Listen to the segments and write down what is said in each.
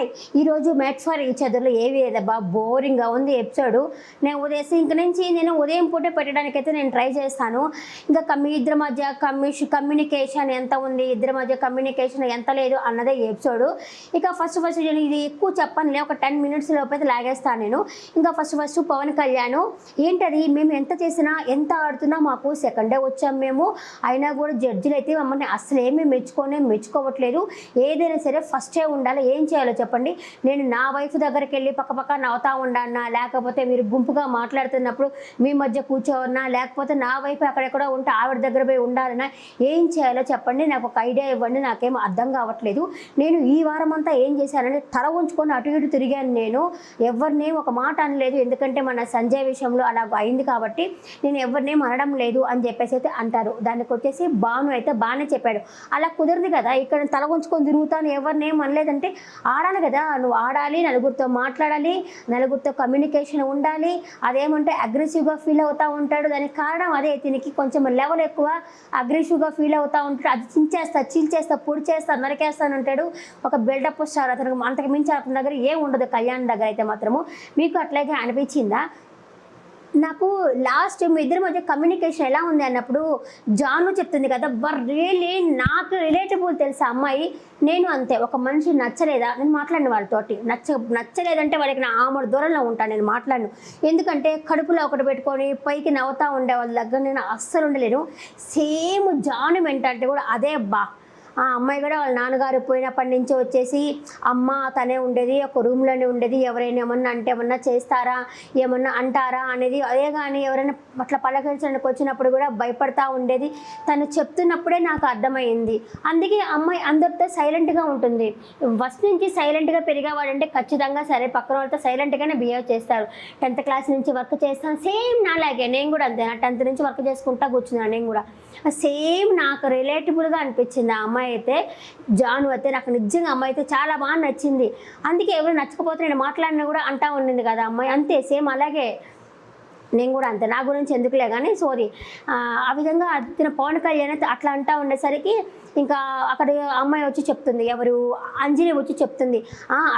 Hi ఈరోజు made for each అదర్లో ఏవి లేదబ్బా, బోరింగ్గా ఉంది ఎపిసోడ్. నేను ఇంక నుంచి నేను ఉదయం పూటే పెట్టడానికైతే నేను ట్రై చేస్తాను. ఇంకా మీ ఇద్దరి మధ్య కమ్యూనికేషన్ ఎంత ఉంది, ఇద్దరి మధ్య కమ్యూనికేషన్ ఎంత లేదు అన్నదే ఎపిసోడ్. ఇక ఫస్ట్ నేను ఇది ఎక్కువ చెప్పనులే, ఒక 10 minutes లోపైతే లాగేస్తాను నేను. ఇంకా ఫస్ట్ పవన్ కళ్యాణ్ ఏంటది, మేము ఎంత చేసినా ఎంత ఆడుతున్నా మాకు సెకండే వచ్చాం మేము, అయినా కూడా జడ్జిలు అయితే మమ్మల్ని అసలు ఏమీ మెచ్చుకోవట్లేదు. ఏదైనా సరే ఫస్టే ఉండాలి, ఏం చేయాలో చెప్పండి. నేను నా వైఫ్ దగ్గరికి వెళ్ళి పక్క నవ్వుతా ఉండన్నా, లేకపోతే మీరు గుంపుగా మాట్లాడుతున్నప్పుడు మీ మధ్య కూర్చోవన్నా, లేకపోతే నా వైఫ్ అక్కడెక్కడో ఉంటే ఆవిడ దగ్గర పోయి ఉండాలన్నా, ఏం చేయాలో చెప్పండి, నాకు ఒక ఐడియా ఇవ్వండి, నాకేం అర్థం కావట్లేదు. నేను ఈ వారం అంతా ఏం చేశానంటే తల ఉంచుకొని అటు ఇటు తిరిగాను. నేను ఎవరినేం ఒక మాట అనలేదు, ఎందుకంటే మన సంజయ్ విషయంలో అలా అయింది కాబట్టి నేను ఎవరినేం అనడం లేదు అని చెప్పేసి అయితే అంటారు. దానికి వచ్చేసి భాను అయితే బాగానే చెప్పాడు, అలా కుదరదు కదా, ఇక్కడ తల ఉంచుకొని తిరుగుతాను ఎవరినేం అనలేదంటే ఆడాలి కదా, నువ్వు ఆడాలి, నలుగురితో మాట్లాడాలి, నలుగురితో కమ్యూనికేషన్ ఉండాలి. అదేమంటే అగ్రెసివ్గా ఫీల్ అవుతూ ఉంటాడు, దానికి కారణం అదే, దీనికి కొంచెం లెవెల్ ఎక్కువ, అగ్రెసివ్గా ఫీల్ అవుతూ ఉంటాడు. అది చీల్చేస్తా పొడి చేస్తా నరికేస్తాను అంటాడు. ఒక బిల్డప్ స్టార్ అతనికి, అంతకు మించి అతని దగ్గర ఏం ఉండదు కళ్యాణ్ దగ్గర అయితే మాత్రము. మీకు అట్లాగే అనిపించిందా? నాకు లాస్ట్ మీ ఇద్దరి మధ్య కమ్యూనికేషన్ ఎలా ఉంది అన్నప్పుడు జాను చెప్తుంది కదా, రియలీ నాకు రిలేటబుల్ తెలుసా అమ్మాయి, నేను అంతే. ఒక మనిషి నచ్చలేదా, నేను మాట్లాడిన వాళ్ళతోటి నచ్చలేదంటే వాళ్ళకి నా ఆమడ దూరంలో ఉంటాను, నేను మాట్లాడను. ఎందుకంటే కడుపులో ఒకటి పెట్టుకొని పైకి నవ్వుతూ ఉండే వాళ్ళ దగ్గర నేను అస్సలు ఉండలేను. సేమ్ జాను మెంటాలిటీ కూడా అదే బా. ఆ అమ్మాయి కూడా వాళ్ళ నాన్నగారు పోయినప్పటి నుంచి వచ్చేసి అమ్మ తనే ఉండేది, ఒక రూమ్లోనే ఉండేది, ఎవరైనా ఏమన్నా అంటే ఏమన్నా చేస్తారా, ఏమన్నా అంటారా అనేది అదే. కానీ ఎవరైనా అట్లా పలకరించడానికి వచ్చినప్పుడు కూడా భయపడతా ఉండేది. తను చెప్తున్నప్పుడే నాకు అర్థమైంది. అందుకే అమ్మాయి అందరితో సైలెంట్గా ఉంటుంది. ఫస్ట్ నుంచి సైలెంట్గా పెరిగేవాడంటే ఖచ్చితంగా సరే పక్కన వాళ్ళతో సైలెంట్గానే బిహేవ్ చేస్తారు. 10th class నుంచి వర్క్ చేస్తాను, సేమ్ నాలాగే నేను కూడా అంతే. నా 10th నుంచి వర్క్ చేసుకుంటా కూర్చున్నాను నేను కూడా. సేమ్ నాకు రిలేటబుల్గా అనిపించింది ఆ అమ్మాయి అయితే. జాను అయితే నాకు నిజంగా అమ్మాయి అయితే చాలా బాగా నచ్చింది. అందుకే ఎవరు నచ్చకపోతే నేను మాట్లాడినా కూడా అంటా ఉండింది కదా అమ్మాయి, అంతే సేమ్ అలాగే నేను కూడా అంతే. నా గురించి ఎందుకులే కానీ సోరీ. ఆ విధంగా తిన పవన్ కళ్యాణ్ అయితే అట్లా అంటూ ఉండేసరికి ఇంకా అక్కడ అమ్మాయి వచ్చి చెప్తుంది, ఎవరు అంజలి వచ్చి చెప్తుంది,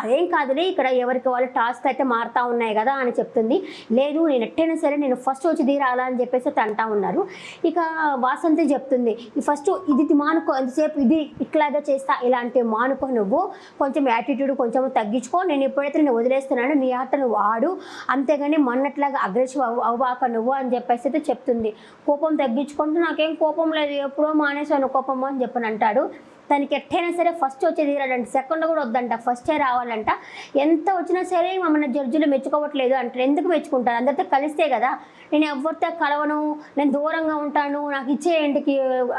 అదేం కాదులే, ఇక్కడ ఎవరికి వాళ్ళు టాస్క్ అయితే మారుతూ ఉన్నాయి కదా అని చెప్తుంది. లేదు నేను ఎట్టైనా సరే నేను ఫస్ట్ వచ్చి తీరాలా అని చెప్పేసి అంటూ ఉన్నారు. ఇక వాసంతి చెప్తుంది, ఫస్ట్ ఇది మానుకో, ఎంతసేపు ఇది ఇట్లాగే చేస్తా, ఇలాంటి మానుకో, నువ్వు కొంచెం యాటిట్యూడ్ కొంచెం తగ్గించుకో, నేను ఎప్పుడైతే నేను వదిలేస్తున్నానో నీ ఆట నువ్వు ఆడు, అంతేగాని మొన్నట్లాగా అగ్రెసివ్ అవ్వాక నువ్వు అని చెప్పేసి అయితే చెప్తుంది. కోపం తగ్గించుకుంటూ నాకేం కోపం లేదు, ఎప్పుడో మానేసాను కోపము అని చెప్పని అంటాడు. తనకి ఎట్టైనా సరే ఫస్ట్ వచ్చి తీరాలంట, సెకండ్ కూడా వద్దంట, ఫస్టే రావాలంట. ఎంత వచ్చినా సరే మమ్మల్ని జడ్జిలు మెచ్చుకోవట్లేదు అంటారు. ఎందుకు మెచ్చుకుంటారు, అందరితో కలిస్తే కదా. నేను ఎవరితో కలవను, నేను దూరంగా ఉంటాను, నాకు ఇచ్చేయండికి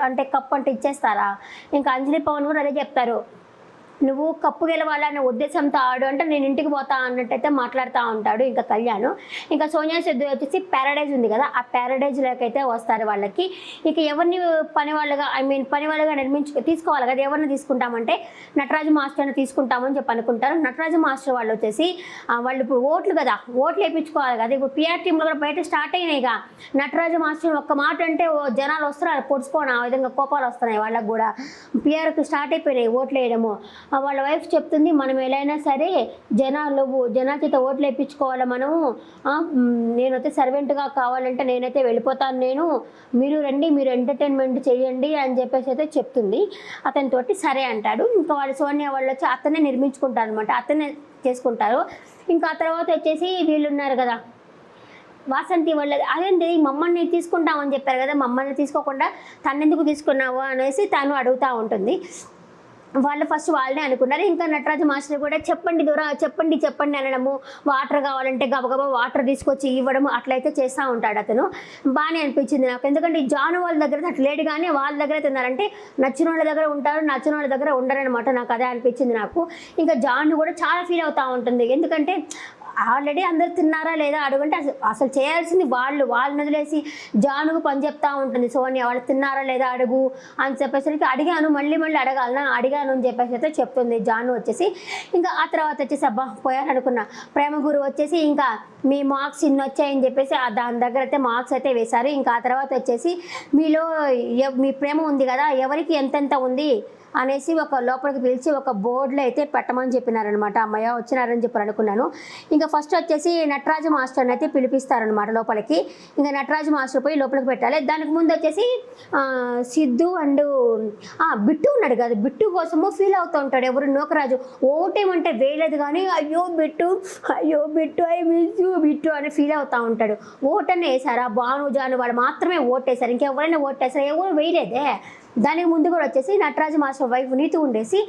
అంటే కప్పు అంటే ఇచ్చేస్తారా? ఇంకా అంజలి పవన్ కూడా అదే చెప్తారు, నువ్వు కప్పు గెలవాలనే ఉద్దేశంతో ఆడు అంటే నేను ఇంటికి పోతా అన్నట్టయితే మాట్లాడుతూ ఉంటాడు. ఇంకా కళ్యాణ్ ఇంకా సోనియా సిద్ధు వచ్చేసి ప్యారడైజ్ ఉంది కదా, ఆ ప్యారడైజ్లోకి అయితే వస్తారు వాళ్ళకి. ఇక ఎవరిని పని వాళ్ళుగా తీసుకోవాలి కదా, ఎవరిని తీసుకుంటామంటే నటరాజు మాస్టర్ని తీసుకుంటామని చెప్పి అనుకుంటారు. నటరాజు మాస్టర్ వాళ్ళు వచ్చేసి వాళ్ళు ఇప్పుడు ఓట్లు కదా, ఓట్లు వేయించుకోవాలి కదా. ఇప్పుడు పిఆర్ టీంలో కూడా బయట స్టార్ట్ అయినాయిగా. నటరాజు మాస్టర్ ఒక్క మాట అంటే జనాలు వస్తారు, పొడుచుకోని ఆ విధంగా కోపాలు వస్తున్నాయి వాళ్ళకు కూడా. పిఆర్కి స్టార్ట్ అయిపోయినాయి ఓట్లు వేయడము. వాళ్ళ వైఫ్ చెప్తుంది, మనం ఎలా అయినా సరే జనాల చేత ఓట్లు వేయించుకోవాలి మనము, నేనైతే సర్వెంట్గా కావాలంటే నేనైతే వెళ్ళిపోతాను, మీరు రండి, మీరు ఎంటర్టైన్మెంట్ చేయండి అని చెప్పేసి అయితే చెప్తుంది. అతనితోటి సరే అంటాడు. ఇంకా వాళ్ళు సోనియా వాళ్ళు వచ్చి అతనే నిర్మించుకుంటారు అనమాట, అతనే చేసుకుంటారు. ఇంకా ఆ తర్వాత వచ్చేసి వీళ్ళు ఉన్నారు కదా వాసంతి వాళ్ళది, అదేంటి మమ్మల్ని తీసుకుంటామని చెప్పారు కదా, మమ్మల్ని తీసుకోకుండా తనెందుకు తీసుకున్నావు అనేసి తను అడుగుతూ ఉంటుంది. వాళ్ళు ఫస్ట్ వాళ్ళనే అనుకున్నారు. ఇంకా నటరాజు మాస్టర్ కూడా చెప్పండి అనడము, వాటర్ కావాలంటే గబగబా వాటర్ తీసుకొచ్చి ఇవ్వడము అట్లయితే చేస్తూ ఉంటాడు అతను. బాగానే అనిపించింది నాకు. ఎందుకంటే ఈ జాను వాళ్ళ దగ్గర అట్లా లేడు, కానీ వాళ్ళ దగ్గర తిన్నారంటే నచ్చిన వాళ్ళ దగ్గర ఉంటారు, నచ్చిన వాళ్ళ దగ్గర ఉండరనమాట. నాకు అదే అనిపించింది నాకు. ఇంకా జాను కూడా చాలా ఫీల్ అవుతూ ఉంటుంది, ఎందుకంటే ఆల్రెడీ అందరు తిన్నారా లేదా అడుగుంటే అసలు చేయాల్సింది వాళ్ళని వదిలేసి జానుకు పని చెప్తా ఉంటుంది సోనియా, వాళ్ళు తిన్నారా లేదా అడుగు అని చెప్పేసరికి అడిగాను, మళ్ళీ అడిగాను అని చెప్పేసి అయితే చెప్తుంది జాను వచ్చేసి. ఇంకా ఆ తర్వాత వచ్చేసి అబ్బా పోయారనుకున్నా. ప్రేమ గురు వచ్చేసి ఇంకా మీ మార్క్స్ ఇన్ని వచ్చాయని చెప్పేసి దాని దగ్గర అయితే మార్క్స్ అయితే వేశారు. ఇంకా ఆ తర్వాత వచ్చేసి మీలో మీ ప్రేమ ఉంది కదా, ఎవరికి ఎంతెంత ఉంది అనేసి ఒక లోపలికి పిలిచి ఒక బోర్డులో అయితే పెట్టమని చెప్పినారనమాట. అమ్మయ్య వచ్చినారని చెప్పి అనుకున్నాను. ఇంకా ఫస్ట్ వచ్చేసి నటరాజు మాస్టర్ని అయితే పిలిపిస్తారనమాట లోపలికి. ఇంకా నటరాజు మాస్టర్ పోయి లోపలికి పెట్టాలి. దానికి ముందు వచ్చేసి సిద్ధు అండ్ బిట్టు ఉన్నాడు కదా, బిట్టు కోసము ఫీల్ అవుతూ ఉంటాడు ఎవరు నూకరాజు. ఓటేమంటే వేయలేదు కానీ అయ్యో Bittu I miss you Bittu అని ఫీల్ అవుతూ ఉంటాడు. ఓటనే వేసారా భాను జాను వాళ్ళు మాత్రమే ఓటేశారు, ఇంకెవరైనా ఓటేశారు, ఎవరు వేయలేదే. దానికి ముందు కూడా వచ్చేసి నటరాజు మాస్టర్ వైఫ్ నీతి ఉండేసి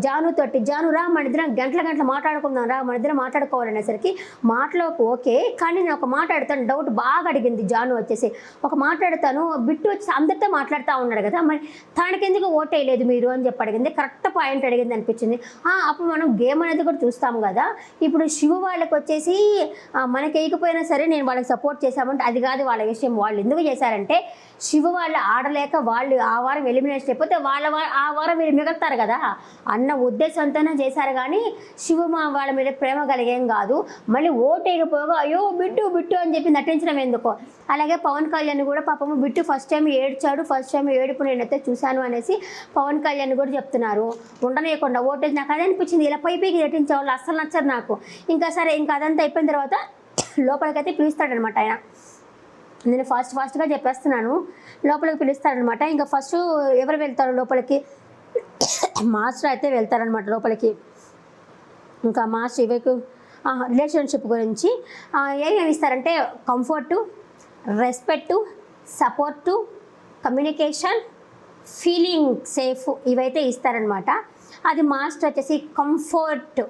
జాను తోటి జాను రా మన ఇద్దరం గంటల మాట్లాడుకుందాం రా మన ఇద్దరం మాట్లాడుకోవాలనేసరికి మాటలోకి ఓకే కానీ నేను ఒక మాట్లాడతాను డౌట్ బాగా అడిగింది జాను వచ్చేసి. ఒక మాట్లాడతాను బిట్టు వచ్చేసి అందరితో మాట్లాడుతూ ఉన్నాడు కదా మరి తనకెందుకు ఓట్ వేయలేదు మీరు అని చెప్పి అడిగింది. కరెక్ట్ పాయింట్ అడిగింది అనిపించింది. అప్పుడు మనం గేమ్ అనేది కూడా చూస్తాం కదా. ఇప్పుడు శివ వాళ్ళకి వచ్చేసి మనకి వేయకపోయినా సరే నేను వాళ్ళకి సపోర్ట్ చేశామంటే అది కాదు వాళ్ళ విషయం. వాళ్ళు ఎందుకు చేశారంటే శివ వాళ్ళు ఆడలేక వాళ్ళు ఆ వారం ఎలిమినేషన్ అయిపోతే ఆ వారం వీళ్ళు మిగులుతారు కదా అన్న ఉద్దేశంతోనే చేశారు కానీ శివ వాళ్ళ మీద ప్రేమ కలిగేం కాదు. మళ్ళీ ఓటు వేయకపోగా అయ్యో బిట్టు అని చెప్పి నటించడం ఎందుకో. అలాగే పవన్ కళ్యాణ్ కూడా పాపము బిట్టు ఫస్ట్ టైం ఏడ్చాడు, ఫస్ట్ టైం ఏడుపు నేనైతే చూశాను అనేసి పవన్ కళ్యాణ్ కూడా చెప్తున్నారు. ఉండనీయకుండా ఓటేసి నాకు అదే అనిపించింది, ఇలా పైకి నటించే వాళ్ళు అస్సలు నచ్చరు నాకు. ఇంకా సరే ఇంకా అదంతా అయిపోయిన తర్వాత లోపలికైతే పిలుస్తాడనమాట ఆయన. నేను ఫాస్ట్గా చెప్పేస్తున్నాను. లోపలికి పిలుస్తారనమాట. ఇంకా ఫస్ట్ ఎవరు వెళ్తారు లోపలికి, మాస్టర్ అయితే వెళ్తారనమాట లోపలికి. ఇంకా మాస్టర్ ఇవకు రిలేషన్షిప్ గురించి ఏమేమి ఇస్తారంటే comfort, respect, support, communication, feeling safe ఇవైతే ఇస్తారనమాట. అది మాస్టర్ వచ్చేసి కంఫర్ట్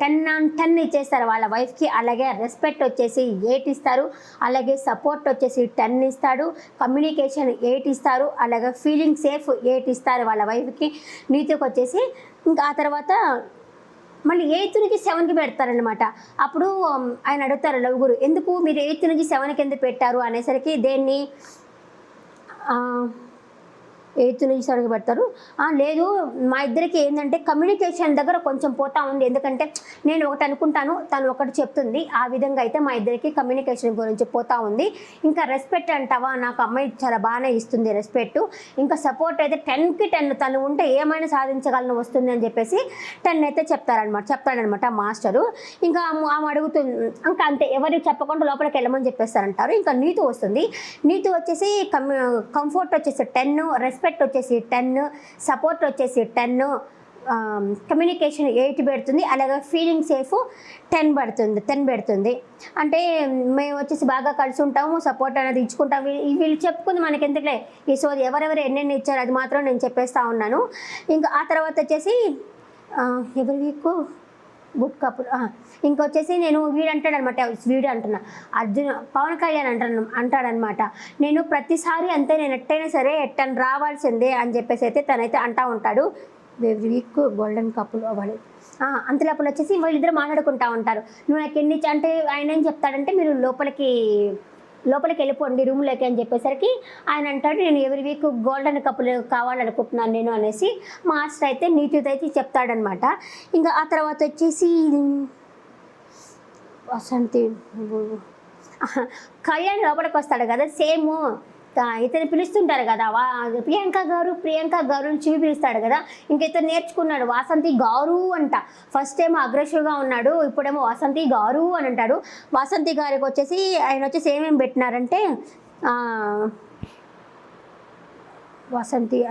10/10 ఇచ్చేస్తారు వాళ్ళ వైఫ్కి. అలాగే రెస్పెక్ట్ వచ్చేసి 8 ఇస్తారు, అలాగే సపోర్ట్ వచ్చేసి 10 ఇస్తాడు, కమ్యూనికేషన్ 8 ఇస్తారు, అలాగే ఫీలింగ్ సేఫ్ 8 ఇస్తారు వాళ్ళ వైఫ్కి. నీతికి వచ్చేసి ఇంకా ఆ తర్వాత మళ్ళీ 8 నుంచి 7కి పెడతారనమాట. అప్పుడు ఆయన అడుగుతారు నలుగురు ఎందుకు మీరు 8 నుంచి 7కి ఎందుకు పెట్టారు అనేసరికి దేన్ని 8 నుంచి 7కి పెడతారు. లేదు మా ఇద్దరికి ఏంటంటే కమ్యూనికేషన్ దగ్గర కొంచెం పోతా ఉంది, ఎందుకంటే నేను ఒకటి అనుకుంటాను తను ఒకటి చెప్తుంది, ఆ విధంగా అయితే మా ఇద్దరికి కమ్యూనికేషన్ గురించి పోతా ఉంది. ఇంకా రెస్పెక్ట్ అంటావా, నాకు అమ్మాయి చాలా బాగానే ఇస్తుంది రెస్పెక్ట్. ఇంకా సపోర్ట్ అయితే 10కి 10 తను ఉంటే ఏమైనా సాధించగలను వస్తుంది అని చెప్పేసి 10 అయితే చెప్తాడనమాట మాస్టరు. ఇంకా ఆమె అడుగుతుంది ఇంకా అంతే ఎవరికి చెప్పకుండా లోపలికి వెళ్ళమని చెప్పేస్తారంటారు. ఇంకా నీతి వస్తుంది. నీతి వచ్చేసి కంఫర్ట్ వచ్చేసి 10, రెస్పెక్ట్ వచ్చేసి 10, సపోర్ట్ వచ్చేసి 10, కమ్యూనికేషన్ 8 పెడుతుంది, అలాగే ఫీలింగ్ సేఫ్ 10 పెడుతుంది. అంటే మేము వచ్చేసి బాగా కలిసి ఉంటాము, సపోర్ట్ అనేది ఇచ్చుకుంటాము. వీళ్ళు చెప్పుకుంది మనకి ఎందుకులే ఈ సోది ఎవరెవరు ఎన్నెన్ని ఇచ్చారు అది మాత్రం నేను చెప్పేస్తా ఉన్నాను. ఇంకా ఆ తర్వాత వచ్చేసి ఎవరి వీక్ గుడ్ కపుల్. ఇంకొచ్చేసి నేను వీడు అంటున్నా పవన్ కళ్యాణ్ అంటాడనమాట నేను ప్రతిసారి అంతే నేను ఎట్టయినా సరే ఎట్టని రావాల్సిందే అని చెప్పేసి అయితే తనైతే అంటూ ఉంటాడు. ఎవ్రీ వీక్ గోల్డెన్ కపుల్ అవ్వాలి. అంతలోపల వచ్చేసి వీళ్ళిద్దరు మాట్లాడుకుంటూ ఉంటారు. నువ్వు నాకు ఎన్ని అంటే ఆయన ఏం చెప్తాడంటే మీరు లోపలికి వెళ్ళిపోండి రూమ్లోకి అని చెప్పేసరికి ఆయన అంటాడు నేను ఎవరి వీక్ గోల్డెన్ కప్పులు కావాలనుకుంటున్నాను నేను అనేసి మాస్టర్ అయితే నీతితో అయితే చెప్తాడనమాట. ఇంకా ఆ తర్వాత వచ్చేసి వసంతి కళ్యాణ్ లోపలికి వస్తాడు కదా సేమ్ ఇతను పిలుస్తుంటారు కదా ప్రియాంక గారు అని చివి పిలుస్తాడు కదా. ఇంక ఇతను నేర్చుకున్నాడు వాసంతి గారు అంట. ఫస్ట్ ఏమో అగ్రెసివ్గా ఉన్నాడు, ఇప్పుడేమో వాసంతి గారు అని అంటాడు. వాసంతి గారికి వచ్చేసి ఆయన వచ్చేసి ఏమేమి పెట్టినారంటే వసంతి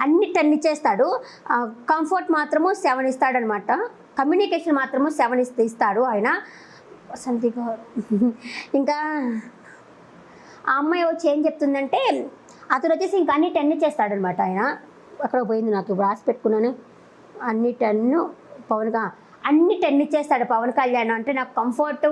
అన్ని 10 ఇచ్చేస్తాడు. కంఫర్ట్ మాత్రము 7 ఇస్తాడనమాట. కమ్యూనికేషన్ మాత్రము 7 ఇస్తాడు ఆయన వసంతి గారు. ఇంకా ఆ అమ్మాయి వచ్చి ఏం చెప్తుందంటే అతను వచ్చేసి ఇంకా అన్ని 10 ఇచ్చేస్తాడనమాట. ఆయన అక్కడ పోయింది నాకు ఇప్పుడు రాసి పెట్టుకున్నాను. అన్ని 10 అన్ని 10 ఇచ్చేస్తాడు పవన్ కళ్యాణ్. అంటే నాకు కంఫర్ట్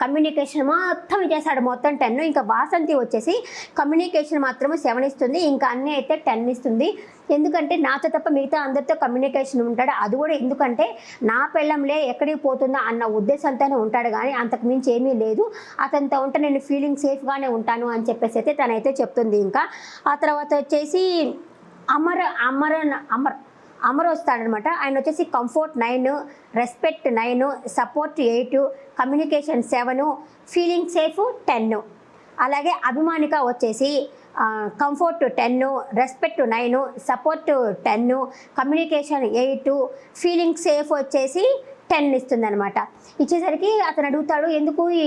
కమ్యూనికేషన్ మొత్తం ఇచ్చేస్తాడు మొత్తం 10. ఇంకా వాసంతి వచ్చేసి కమ్యూనికేషన్ మాత్రమే 7 ఇస్తుంది, ఇంకా అన్నీ అయితే 10 ఇస్తుంది. ఎందుకంటే నాతో తప్ప మిగతా అందరితో కమ్యూనికేషన్ ఉంటాడు. అది కూడా ఎందుకంటే నా పెళ్ళంలే ఎక్కడికి పోతుందా అన్న ఉద్దేశంతోనే ఉంటాడు, కానీ అంతకు మించి ఏమీ లేదు. అతనితో ఉంటే నేను ఫీలింగ్ సేఫ్గానే ఉంటాను అని చెప్పేసి అయితే తనైతే చెప్తుంది. ఇంకా ఆ తర్వాత వచ్చేసి అమర్ వస్తాడనమాట. ఆయన వచ్చేసి comfort 9, respect 9, support 8, communication 7, feeling safe 10. అలాగే అభిమానిక వచ్చేసి comfort 10, respect 9, support 10, communication 8, feeling safe వచ్చేసి 10 ఇస్తుంది అనమాట. ఇచ్చేసరికి అతను అడుగుతాడు, ఎందుకు ఈ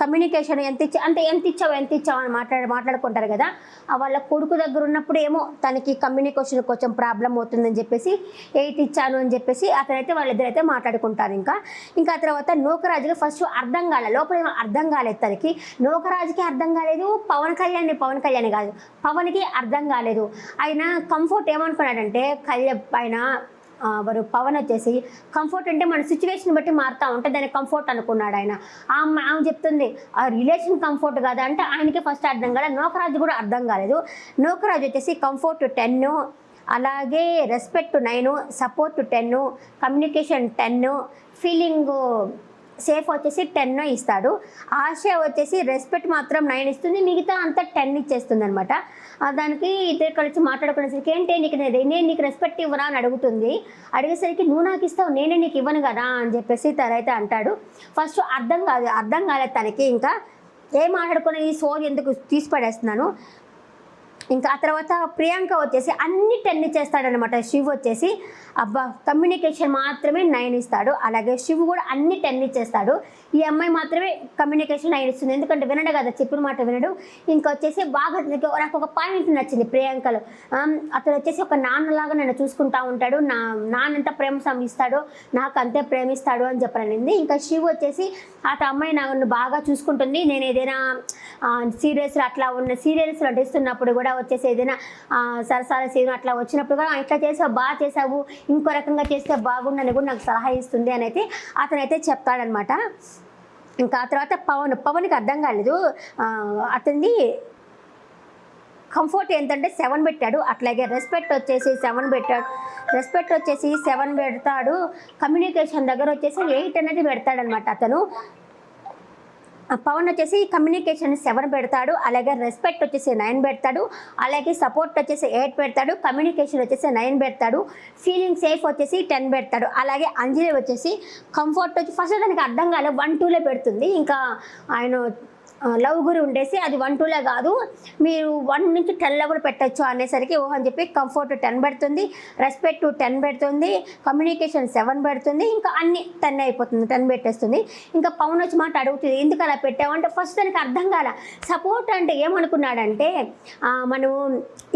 కమ్యూనికేషన్ ఎంత ఇచ్చావు అని మాట్లాడుకుంటారు కదా. వాళ్ళ కొడుకు దగ్గర ఉన్నప్పుడు ఏమో తనకి కమ్యూనికేషన్ కొంచెం ప్రాబ్లం అవుతుందని చెప్పేసి 8 ఇచ్చాను అని చెప్పేసి అతనైతే వాళ్ళిద్దరైతే మాట్లాడుకుంటారు. ఇంకా ఆ తర్వాత నూకరాజుకి ఫస్ట్ అర్థం కాలేదు, లోపల ఏమో అర్థం కాలేదు తనకి. నూకరాజుకి అర్థం కాలేదు, పవన్ కళ్యాణ్ కాదు, పవన్కి అర్థం కాలేదు. ఆయన కంఫర్ట్ ఏమనుకున్నాడంటే వారు పవన్ వచ్చేసి కంఫర్ట్ అంటే మన సిచ్యువేషన్ బట్టి మారుతూ ఉంటే దాన్ని కంఫర్ట్ అనుకున్నాడు ఆయన. ఆమె చెప్తుంది ఆ రిలేషన్ కంఫర్ట్ కదా అంటే ఆయనకి ఫస్ట్ అర్థం కాలేదు, నూకరాజు కూడా అర్థం కాలేదు. నూకరాజు వచ్చేసి కంఫర్ట్ 10, అలాగే respect 9, support 10, communication 10, feeling safe వచ్చేసి 10 ఇస్తాడు. ఆశ వచ్చేసి రెస్పెక్ట్ మాత్రం 9 ఇస్తుంది, మిగతా అంతా 10 ఇచ్చేస్తుంది అనమాట. దానికి ఇద్దరు కలిసి మాట్లాడుకునేసరికి ఏంటి నేను నీకు రెస్పెక్ట్ ఇవ్వరా అని అడిగేసరికి నువ్వు నాకు ఇస్తావు, నేనే నీకు ఇవ్వను కదా అని చెప్పేసి తనైతే అంటాడు. ఫస్ట్ అర్థం కాలేదు తనకి. ఇంకా ఏం మాట్లాడుకునే ఈ సోది ఎందుకు తీసి పడేస్తున్నాను. ఇంకా ఆ తర్వాత ప్రియాంక వచ్చేసి అన్ని 10 ఇచ్చేస్తాడనమాట. శివ్ వచ్చేసి కమ్యూనికేషన్ మాత్రమే 9 ఇస్తాడు, అలాగే శివ్ కూడా అన్ని 10 ఇచ్చేస్తాడు. ఈ అమ్మాయి మాత్రమే కమ్యూనికేషన్ 9 ఇస్తుంది, ఎందుకంటే వినడు కదా, చెప్పిన మాట వినడు. ఇంకా వచ్చేసి బాగా నాకు ఒక పాయింట్ నచ్చింది ప్రియాంకలో. అతను వచ్చేసి ఒక నాన్నలాగా నన్ను చూసుకుంటా ఉంటాడు, నాన్న ఎంత ప్రేమ ఇస్తాడో నాకు అంతే ప్రేమిస్తాడు అని చెప్పానండి. ఇంకా శివ్ వచ్చేసి అమ్మాయి నన్ను బాగా చూసుకుంటుంది, నేను ఏదైనా సీరియల్స్లో నటిస్తున్నప్పుడు కూడా వచ్చేసి ఏదైనా సరసాల సీన్ అట్లా వచ్చినప్పుడు కూడా ఇట్లా చేసావు, బాగా చేసావు, ఇంకో రకంగా చేస్తే బాగుండని కూడా నాకు సలహా ఇస్తుంది అని అయితే అతనైతే చెప్తాడనమాట. ఇంకా ఆ తర్వాత పవన్కి అర్థం కాలేదు. అతనిది కంఫర్ట్ ఏంటంటే 7 పెట్టాడు, అట్లాగే రెస్పెక్ట్ వచ్చేసి 7 పెడతాడు, కమ్యూనికేషన్ దగ్గర వచ్చేసి 8 అనేది పెడతాడనమాట. అతను పవన్ వచ్చేసి కమ్యూనికేషన్ 7 పెడతాడు, అలాగే రెస్పెక్ట్ వచ్చేసి 9 పెడతాడు, అలాగే సపోర్ట్ వచ్చేసి 8 పెడతాడు, కమ్యూనికేషన్ వచ్చేసి 9 పెడతాడు, ఫీలింగ్ సేఫ్ వచ్చేసి 10 పెడతాడు. అలాగే అంజలి వచ్చేసి కంఫర్ట్ వచ్చి ఫస్ట్ దానికి అర్థం కాలేదు 1, 2 పెడుతుంది. ఇంకా ఆయన లవ్ గురి ఉండేసి అది 1, 2 కాదు, మీరు 1 నుంచి 10 లెవెల్ పెట్టచ్చు అనేసరికి ఓహ్ అని చెప్పి కంఫర్ట్ 10 పెడుతుంది, రెస్పెక్ట్ 10 పెడుతుంది, కమ్యూనికేషన్ 7 పెడుతుంది, ఇంకా అన్ని 10 అయిపోతుంది, 10 పెట్టేస్తుంది. ఇంకా పవన్ వచ్చి మాట అడుగుతుంది ఎందుకు అలా పెట్టామంటే ఫస్ట్ దానికి అర్థం కాల. సపోర్ట్ అంటే ఏమనుకున్నాడంటే మనం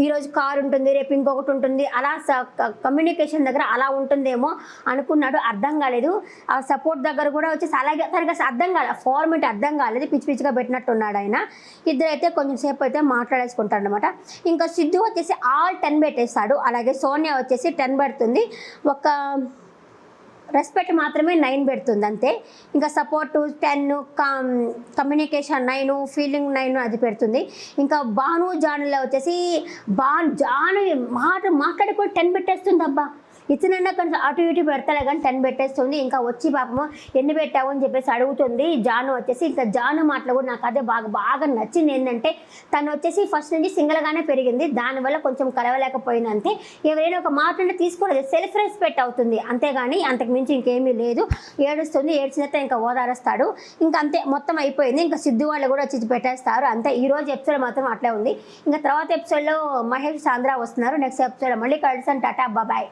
ఈరోజు కారు ఉంటుంది, రేపు ఇంకొకటి ఉంటుంది, అలా కమ్యూనికేషన్ దగ్గర అలా ఉంటుందేమో అనుకున్నాడు, అర్థం కాలేదు. ఆ సపోర్ట్ దగ్గర కూడా వచ్చేసి అలాగే తనకి అర్థం కాలేదు, ఫార్మేట్ అర్థం కాలేదు, పిచ్చిగా పెట్టినట్టున్నాడు ఆయన. ఇద్దరైతే కొంచెం సేపు అయితే మాట్లాడేసుకుంటాడు అనమాట. ఇంకా సిద్ధు వచ్చేసి ఆల్ 10 పెట్టేస్తాడు, అలాగే సోనియా వచ్చేసి 10 పెడుతుంది, ఒక రెస్పెక్ట్ మాత్రమే 9 పెడుతుంది అంతే. ఇంకా సపోర్టు 10, కమ్యూనికేషన్ 9, ఫీలింగ్ 9 అది పెడుతుంది. ఇంకా జానులో వచ్చేసి జాను మాట్లాడుకొని 10 పెట్టేస్తుంది. అబ్బా ఇతనన్నా కొంచెం అటు ఇటు పెడతాడు కానీ 10 పెట్టేస్తుంది. ఇంకా వచ్చి పాపము ఎన్ని పెట్టావు అని చెప్పేసి అడుగుతుంది జాను వచ్చేసి. ఇంకా జాను మాటలు కూడా నాకు అదే బాగా నచ్చింది. ఏంటంటే తను వచ్చేసి ఫస్ట్ నుంచి సింగిల్గానే పెరిగింది, దానివల్ల కొంచెం కలవలేకపోయింది అంతే. ఎవరైనా ఒక మాట అంటే తీసుకోలేదు, సెల్ఫ్ రెస్పెక్ట్ అవుతుంది అంతేగాని అంతకు మించి ఇంకేమీ లేదు. ఏడ్చినట్టు ఇంకా ఓదారుస్తాడు, ఇంకా అంతే మొత్తం అయిపోయింది. ఇంకా సిద్ధు వాళ్ళు కూడా వచ్చి పెట్టేస్తారు అంతే. ఈ రోజు ఎపిసోడ్ మాత్రం అట్లే ఉంది. ఇంకా తర్వాత ఎపిసోడ్లో మహేష్ సాంద్ర వస్తున్నారు. నెక్స్ట్ ఎపిసోడ్ మళ్ళీ కలిసాను. టాటా బాయ్.